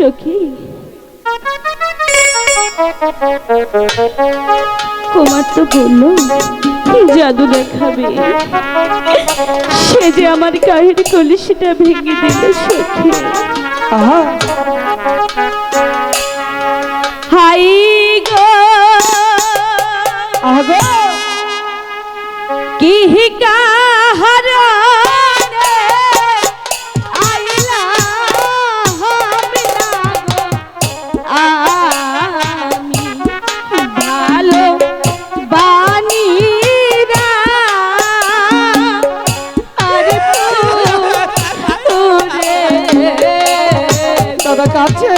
সখী, কুমার তো বললো জাদু দেখাবে, সে যে আমার গায়ের কলসিটা ভেঙে দিল সখী। হাই গো কি কাহারা কাছে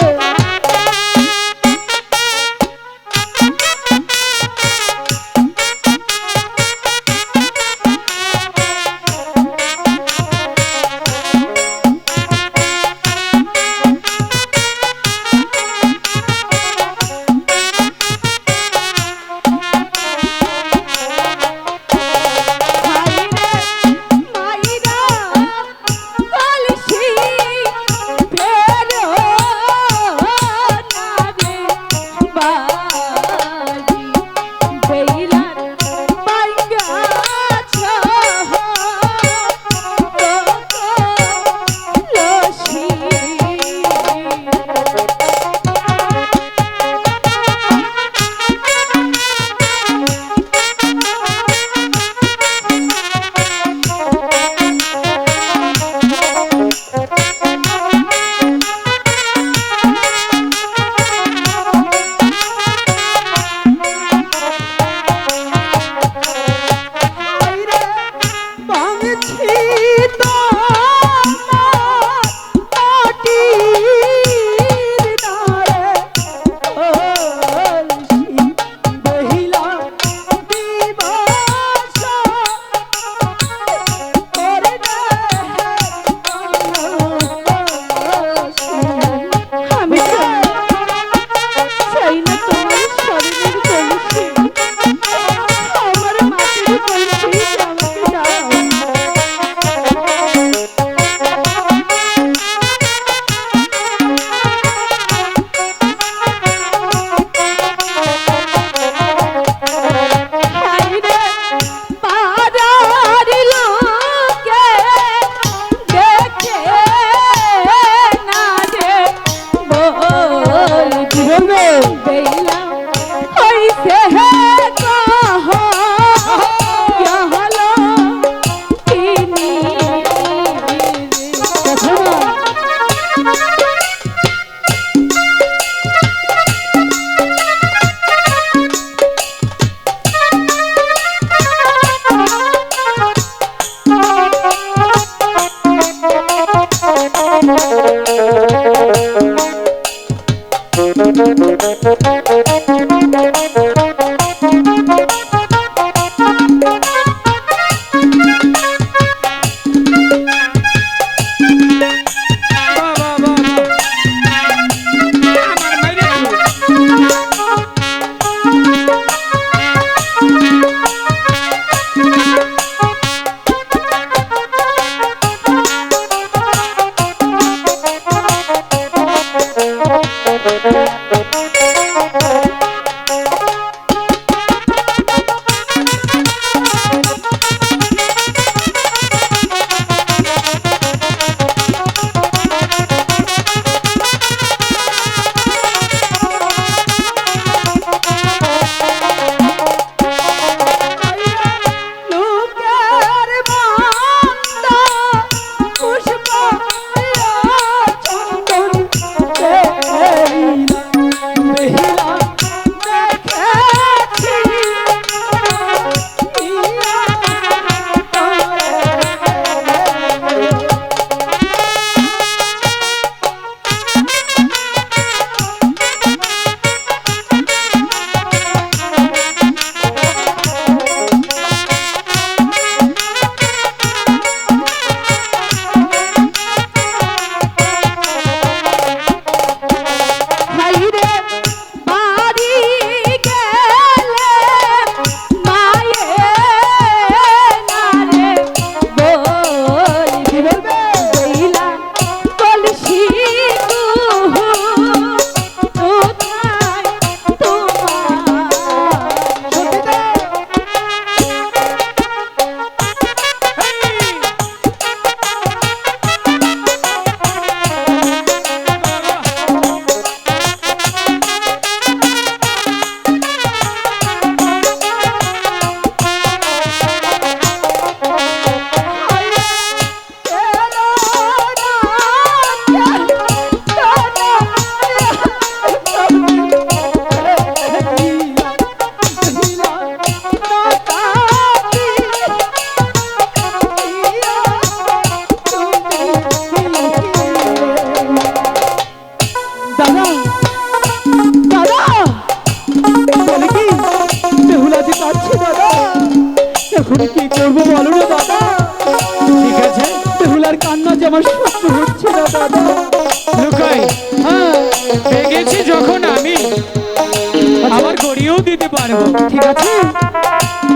নেব। ঠিক আছে,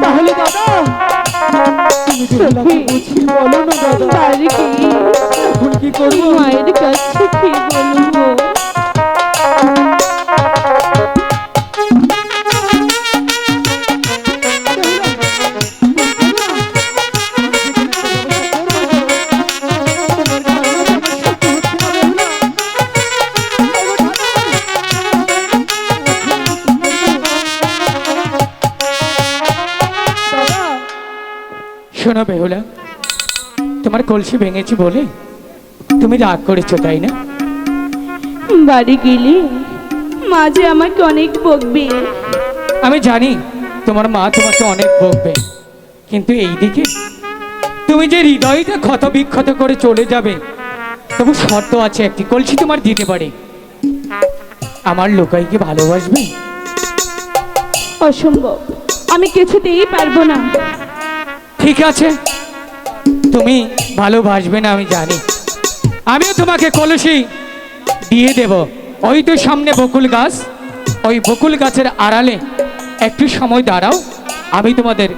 তাহলে দাদা তুমি বেহুলাকে বুঝিয়ে বলো না দাদা, বাড়ি গিয়ে এখন কি করবো? মায়ের কাছে কি বলবো? শোনো বেহুলা, তোমার কলসি ভেঙেছি বলে তুমি রাগ করেছো, তাই না? বাড়ি গেলে মা যে আমাকে অনেক বকবে। আমি জানি তোমার মা তোমাকে অনেক বকবে, কিন্তু এইদিকে তুমি যে হৃদয়টা ক্ষত বিক্ষত করে চলে যাবে, তবু শর্ত আছে একটি, কলসি তোমার দিতে পারে। আমার লোকাইকে ভালোবাসবে? অসম্ভব, আমি কিছুতেই পারবো না। ঠিক আছে, তুমি ভালোবাসবে না আমি জানি, আমিও তোমাকে কলসি দিয়ে দেব। ওই তো সামনে বকুল গাছ, ওই বকুল গাছের আড়ালে একটু সময় দাঁড়াও, আমি তোমাদের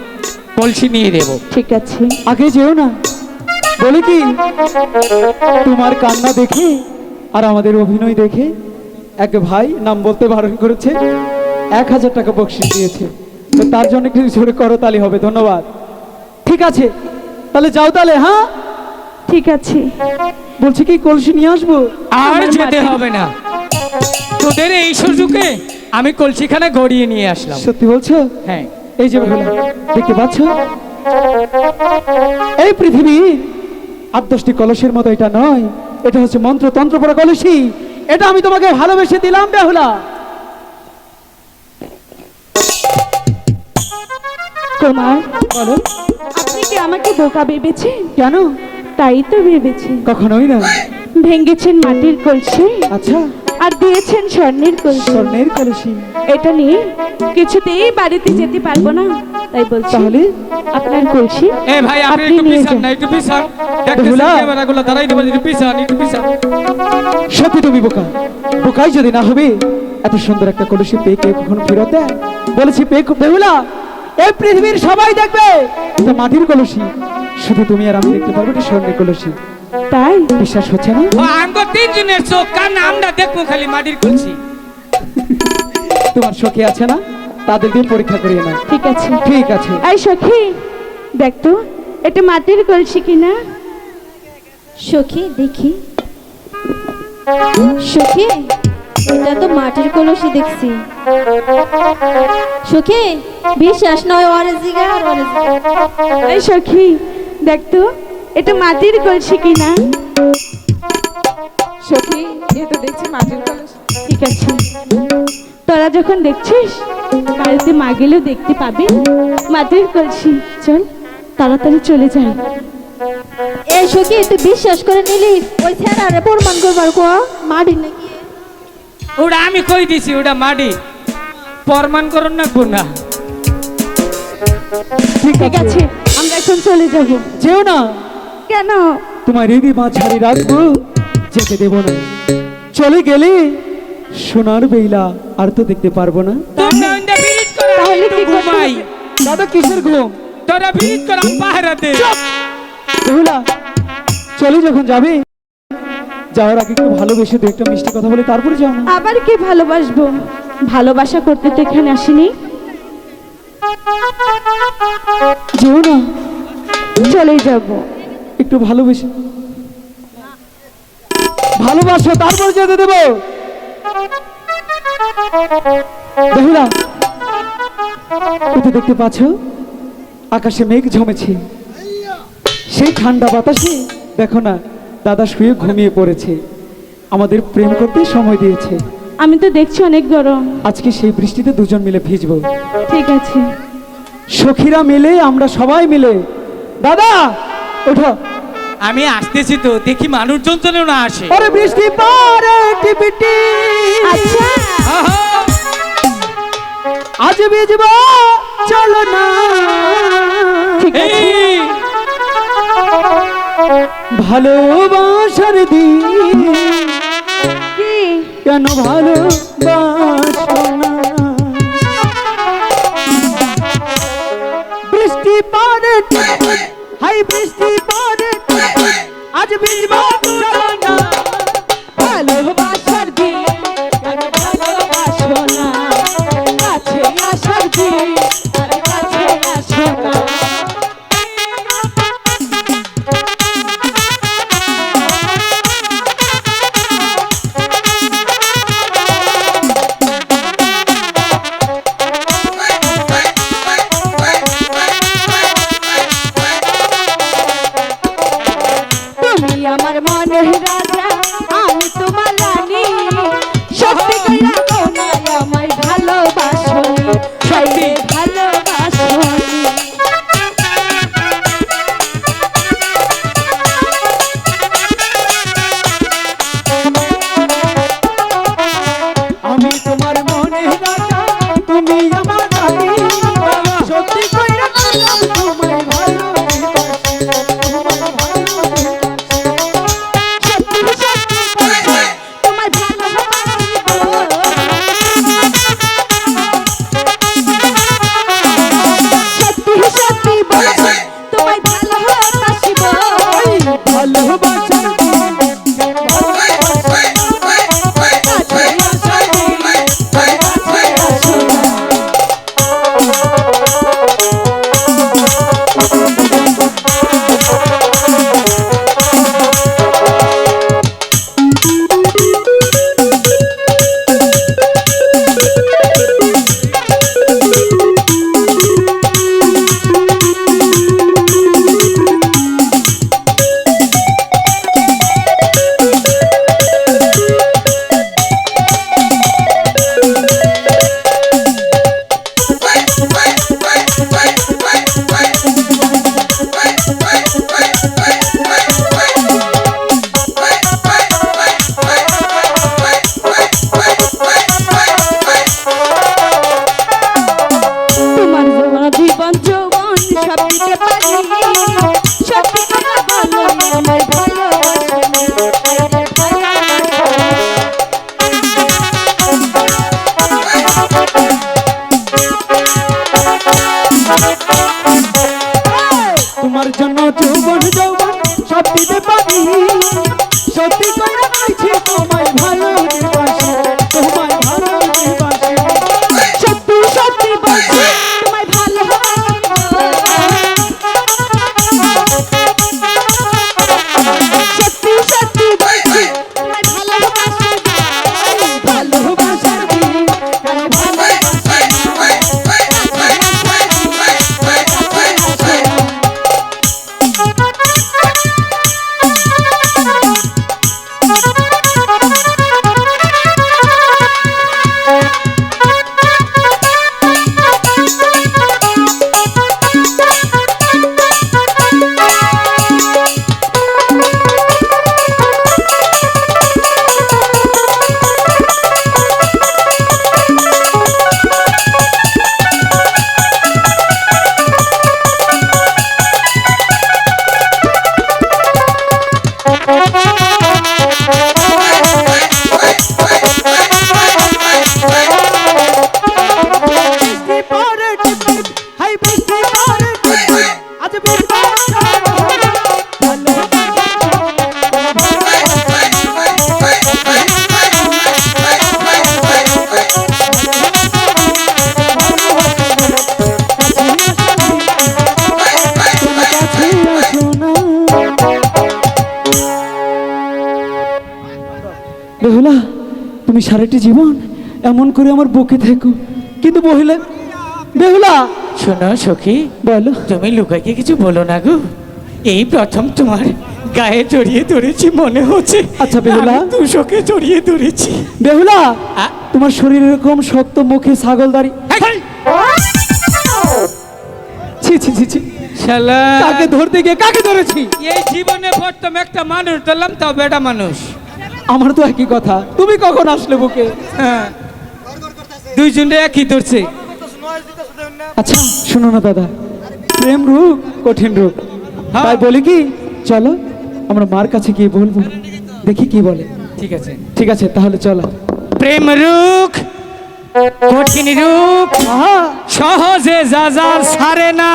কলসি নিয়ে দেব। ঠিক আছে। আগে যেও না, বলে কি তোমার কান্না দেখে আর আমাদের অভিনয় দেখে এক ভাই, নাম বলতে বারণ করেছে, 1000 টাকা বকশিশ দিয়েছে, তো তার জন্য একটু জোরে করতালি হবে। ধন্যবাদ। ঠিক আছে, তাহলে যাও তাহলে। হ্যাঁ ঠিক আছে। বলছি কি কলসি নিয়ে আসবো? আর যেতে হবে না, তোদের এই সুযোগে আমি কলসিখানা গড়িয়ে নিয়ে আসলাম। সত্যি বলছো? হ্যাঁ। এই যে বেহুলা, দেখতে পাচ্ছ এই পৃথিবী 8-10টি কলসের মতো এটা নয়, এটা হচ্ছে মন্ত্র তন্ত্র পড়া কলসি। এটা আমি তোমাকে ভালোবেসে দিলাম বেহুলা। কুমার, বলো। আপনি কি আমাকে বোকা ভেবেছেন? কেন? তাই তো ভেবেছি। কখনোই না। ভেঙেছেন মাটির কলসি আচ্ছা, আর দিয়েছেন স্বর্ণের কলসি। স্বর্ণের কলসি। এটা নিয়ে কিছুতেই বাড়িতে যেতে পারবো না, তাই বলছি তাহলে আপনার কলসি এ ভাই, আপনি আপনি একটু নিয়ে পিছান যান। না, একটু পিছান, দেখতেছেন বেহুলা। ক্যামেরাগুলো দাঁড়াই দেবো, একটু পিছান, একটু পিছান। সত্যি তুমি বোকা। বোকাই যদি না হবে, এত সুন্দর একটা কলসি পেয়ে কেউ কখনো ফেরত দেয়? বলেছি বেহুলা, এই পৃথিবীর সবাই দেখবে এটা মাটির কলসি, শুধু তুমি আর আমি দেখতে পারবো এটা স্বর্ণের কলসি। তাই বিশ্বাস হচ্ছে না? ও আমগো তিনজনের চোখ কান আমরা দেখবো খালি মাটির কলসি। তোমার সখী আছে না, তাদেরকে পরীক্ষা করিয়ে না। ঠিক আছে। ঠিক আছে। এই সখী, দেখ তো এটা মাটির কলসি কিনা। সখী দেখি। সখী, এটা তো মাটির কলসি দেখছি। সখী, বিশ্বাস নয় ওরে জিগার, ওরে জিগার। এই সখী, দেখ তো এটা মাটির কলসি কিনা। সখী, এ তো দেখছি মাটির কলস। ঠিক আছে, তোরা যখন দেখছিস বাড়িতে মা গেলেও দেখতে পাবে মাটির কলসি। চল তাড়াতাড়ি চলে যাই। এই সখী, তুই বিশ্বাস করে নিলি ওই ছেড়ারে প্রমাণ করবার কো মাটি নাকি? ওটা আমি কই দিছি, ওটা মাটি, প্রমাণ করুন না গুনা। ঠিক আছে, আমরা এখন চলে যাব। যেও না, কেন? তোমার রিদি মা ছাড়ি রাখবো, যেতে দেব না। চলে গেলে সোনার বেইলা আর তো দেখতে পারবো না। তোমরা ওইটা বিরিট করে তাহলে একটু কি করতে ঘুমাই। হবে? দাদা কিসের ঘুম? তোরা বিরিট করে পাহারাতে। বেহুলা, চলে যখন যাবে, যাওয়ার আগে একটু ভালোবেসে দু একটা মিষ্টি কথা বলে তারপরে যাও না। আবার কি ভালোবাসবো? ভালোবাসা করতে তো এখানে আসিনি। যেও না, চলে যাব। একটু ভালোবেসে ভালোবাসো, তারপর যেতে দেবো। বেহুলা, কোথায় দেখতে পাচ্ছ আকাশে মেঘ জমেছে, সেই ঠান্ডা বাতাসে দেখো না দাদা শুয়ে ঘুমিয়ে পড়েছে, আমাদের প্রেম করতে সময় দিয়েছে। আমি তো দেখছি অনেক গরম। আজকে সেই বৃষ্টিতে দুজন মিলে ভিজবো। ঠিক আছে। সখীরা মিলে, আমরা সবাই মিলে। দাদা ওঠো। আমি আসতেছি তো, দেখি মানুষজন যেন না আসে। আরে বৃষ্টি পড়ে টিপিটি, আচ্ছা, আহা! আজ ভিজবো চলো না। ঠিক আছে। এই, ভালোবাসার দিন কি? কেন ভালোবাসো না? রাজা আমি তোমার রানী সত্যি কইরা কও না আমায় ভালোবাসনি সত্যি ভালোবাসনি আমি তোমার মনে রাজা তুমি আমার রানী সত্যি কইরা কইলাম তোমায় ভালোবাসি তোমায় ভালোবাসি সত্যি সত্যি বলছি তোমায় ভালোবাসি সত্যি সত্যি বলছি তোমায় ভালোবাসি ভালোবাসার তোমার জীবন যৌবন সব দিতে পারি সত্যি কথা বলো আমায় ভালোবাসনি তোমার জন্য যৌবন যৌবন সব দিতে পারি সত্যি কইরা কইছি তোমায় ভালোবাসি তোমায় ভালোবাসি সত্যি সত্যি বলছি তোমায় ভালোবাসি সত্যি সত্যি বলছি তোমায় ভালোবাসি ভালোবাসার দিন আমি ভালোবাসি বৃষ্টি পড়ে টিপে হাই বৃষ্টি পড়ে টিপে আজ বৃষ্টি বেহুলা তুমি সারাটি জীবন এমন করে আমার বুকে থেকো কিন্তু বহিলে বেহুলা শোনো সখী, বলো তুমি লুকাইকে কিছু বলো না গো। এই প্রথম তোমার গায়ে জড়িয়ে ধরেছি মনে হচ্ছে। আচ্ছা বেহুলা। আমি দুশোকে জড়িয়ে ধরেছি। বেহুলা আ? তোমার শরীর এরকম শক্ত, মুখে ছাগল দাড়ি এই, ছি ছি ছি ছি শালা, কাকে ধরতে গিয়ে কাকে ধরেছি? এই জীবনে প্রথম একটা মানুষ ধরলাম, তাও বেটা মানুষ। আমার তো একই কথা, তুমি কখন আসলে বুকে? হ্যাঁ, দুইজনে একই ধরছে। আচ্ছা শোনো না দাদা, প্রেম রূপ কঠিন রূপ, হ্যাঁ। তাই বলি কি চলো আমরা মার কাছে গিয়ে বলবো, দেখি কি বলে। ঠিক আছে, ঠিক আছে তাহলে চলো। প্রেম রুখ কঠিন রূপ আহা, সহজে যাযার ছাড়ে না।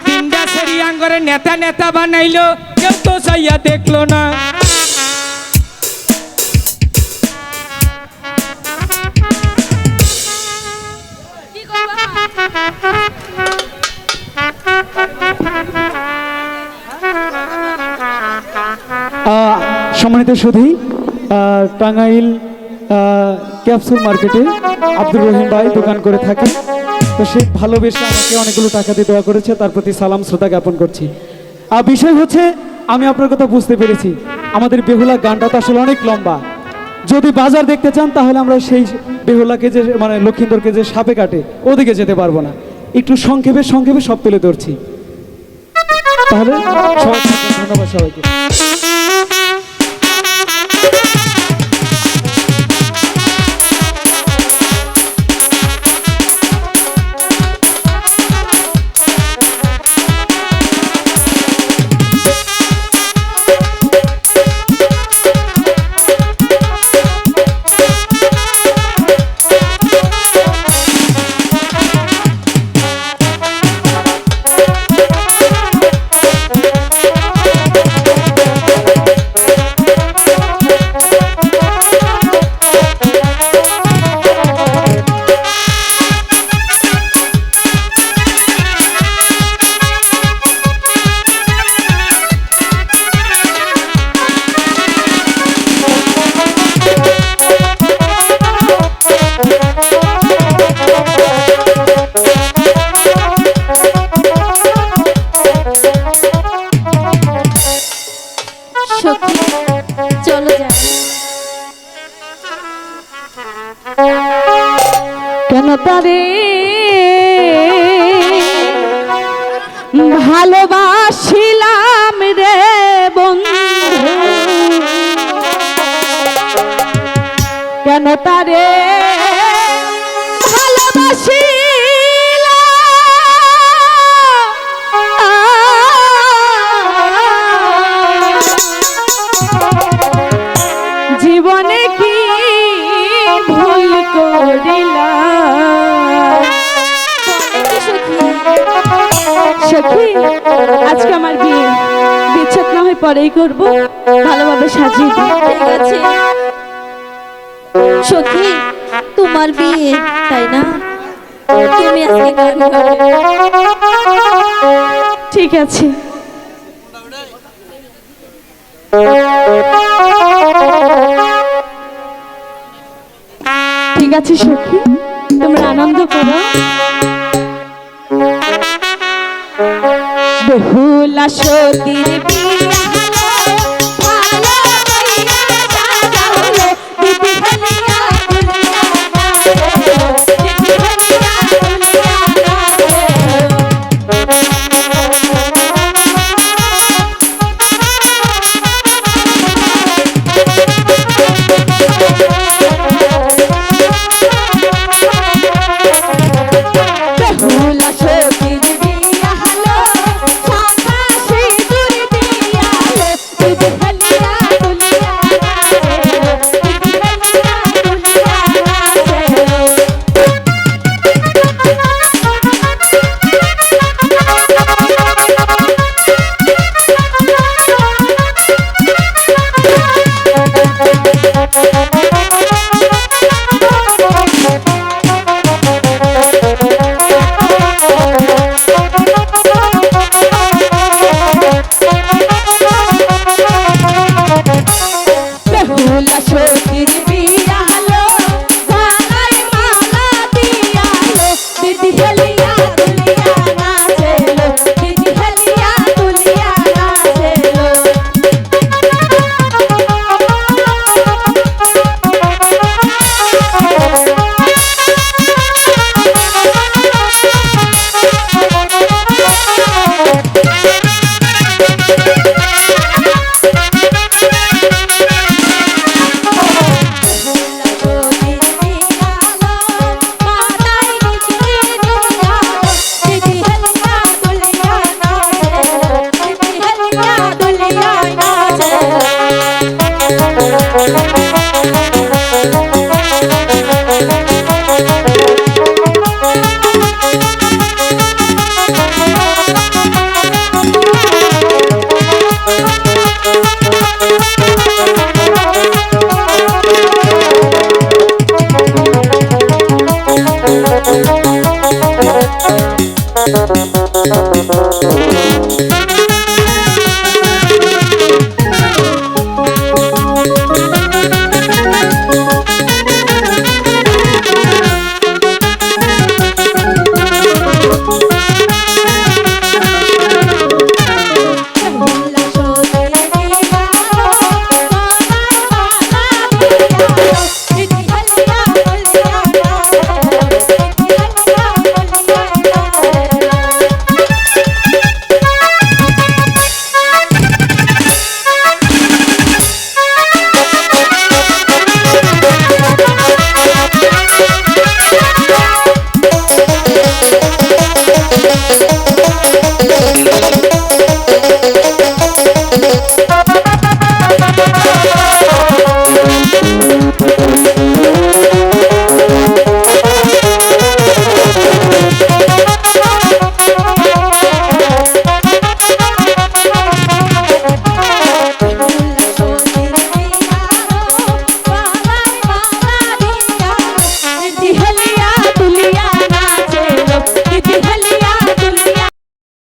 তিনটা সেরি আঙ্গরে নেতা নেতা বানাইলো, কেউ তো চাইয়া দেখলো না। সম্মানিত সুধী, টাঙ্গাইল ক্যাপসুল মার্কেটে আব্দুর রহিম ভাই দোকান করে থাকে, তো সে ভালোবেসে আমাকে অনেকগুলো টাকা দিয়ে দেওয়া করেছে, তার প্রতি সালাম শ্রদ্ধা জ্ঞাপন করছি। আর বিষয় হচ্ছে আমি আপনার কথা বুঝতে পেরেছি, আমাদের বেহুলা গানটা তো আসলে অনেক লম্বা। যদি বাজার দেখতে চান তাহলে আমরা সেই বেহুলাকে যে মানে লক্ষিন্দরকে যে সাপে কাটে ওদিকে যেতে পারবো না। একটু সংক্ষেপে সংক্ষেপে সব তুলে ধরছি। তাহলে সবাই থাকবেন, ধন্যবাদ সবাইকে। সখী চলো যাই। কেন তারে ভালোবাসিলাম রে বন্ধু, কেন তারে জীবনে কি ভুল করিলাম সখী? আজকে আমার বিয়ে, বিচ্ছেদ না হয় পরেই করবো, ভালোভাবে সাজিয়ে দিই। ঠিক আছে সখী, তোমার বিয়ে তাই না? তুমি আজকে গান গাবে। ঠিক আছে। ঠিক আছে সখী, তোমরা আনন্দ করো। বেহুলা সতীর বিয়া হলো, ভালো কইরা সাজালো, দিদি হলিয়া দুলিয়া নাচে, দিদি বেহুলা সতীর বিয়া হলো, সাদা সিঁদুর দিয়ালো, দিদি হলিয়া দুলিয়া নাচে, দিদি হলিয়া দুলিয়া বেহুলা সতীর বিয়া হলো, গলায় মালা দিয়ালো, দিদি হলিয়া দুলিয়া নাচেলো, দিদি হলিয়া দুলিয়া নাচেলো।